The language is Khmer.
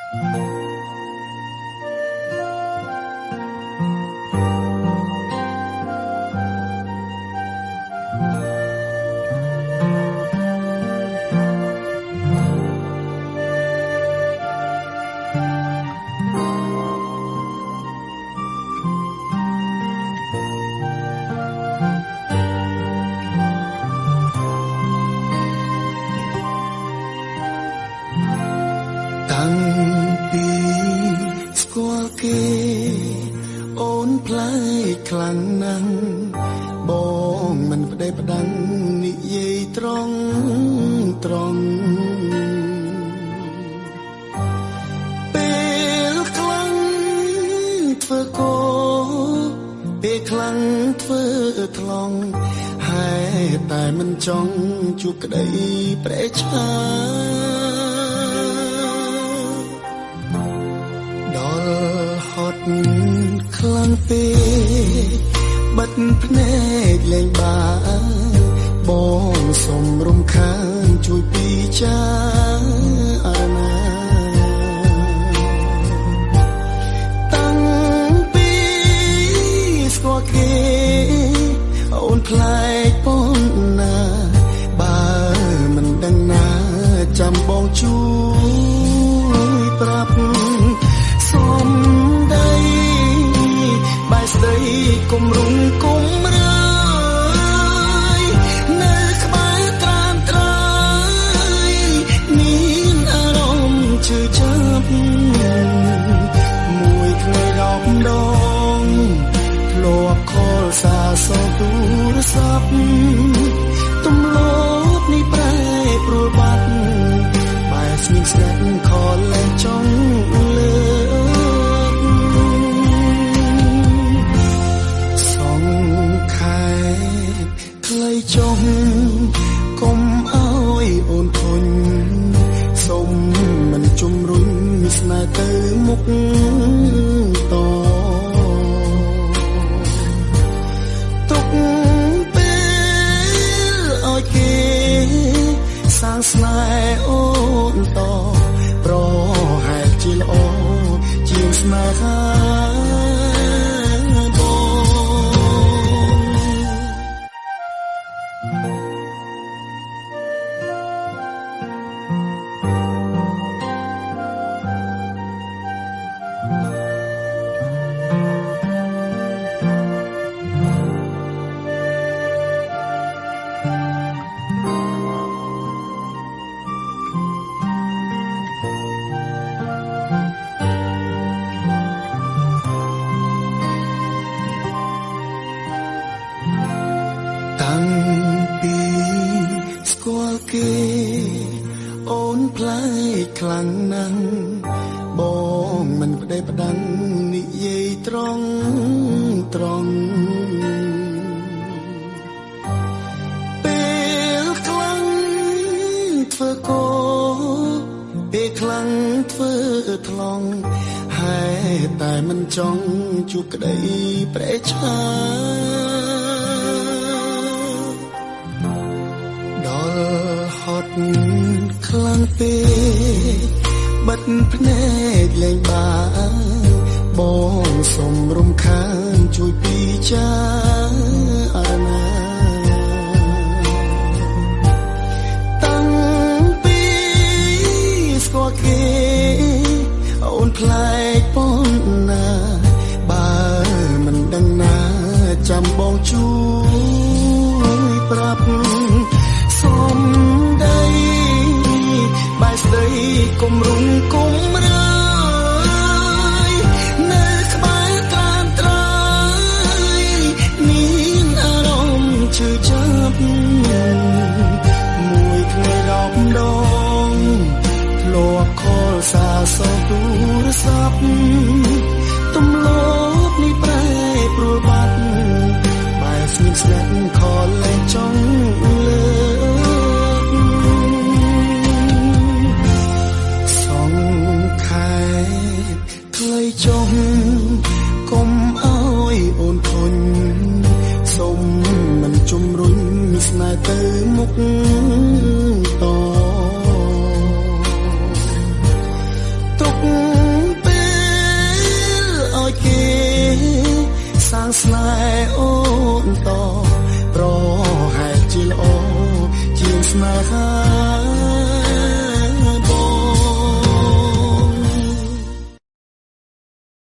តាំងពីស្គាល់គេអូនផ្លែខ្លាំងណាស់បងមិនប្តេផ្ដាំងនិយាយត្រង់ពេលខ្លាំងធ្វើកោពេលខ្លាំងធ្វើថ្លង់ហើយតែមិនចង់ជួបក្តីប្រេឆាហត់ខ្លាំងពេកបិទភ្នែកលែងបានបងសុំរំខានជួយពិចារណាតាំងពីស្គាល់គេអូនខ្លាចប៉ុណ្ណាបើមិនដឹងណាចាំបងជួយប្រាប់សុំដីបាយស្ដីគុំរុំគុំរើយនៅក្បែរត្រានត្រើយមានអារម្មណ៍ឈឺចាប់មួយថ្ងៃ10 ដងធ្លាប់ខលសារសោទូរស័ព្ទទំលោបនេះប្រែប្រួលបាត់បែរស្ងៀមស្ងាត់ខលលែងចង់លើចុះកុំអើយអូនធុញសូមមិនជំរុញស្នេហ៍ទៅមុខតទុកពេលឲ្យគេសាងស្នេហ៍អូនតប្រហែលជាល្អជាងស្នេហាតាំងពីស្គាល់គេអូនផ្លែខ្លាំងណាស់បងមិនប្តេផ្ដាំងនិយាយត្រង់ពេលខ្លាំងធ្វើកោពេលខ្លាំងធ្វើថ្លង់ហើយតែមិនចង់ជួបក្តីប្រេឆាហត់ខ្លាំងពេកបិទភ្នែកលែងបានបងសុំរំខានជួយពិចារណាតាំងពីស្គាល់គេអូនខ្លាចប៉ុណ្ណាបើមិនដឹងណាចាំបងជួយប្រាប់សុំដីបាយស្ដីគុំរុំគុំរើយនៅក្បែរត្រានត្រើយមានអារម្មណ៍ឈឺចាប់មួយថ្ងៃ10 ដងធ្លាប់ខលសារសោទូរស័ព្ទទំលោបនេះប្រែប្រួលបាត់បែរស្ង អូនតប្រហែលជាល្អជាងស្នេហា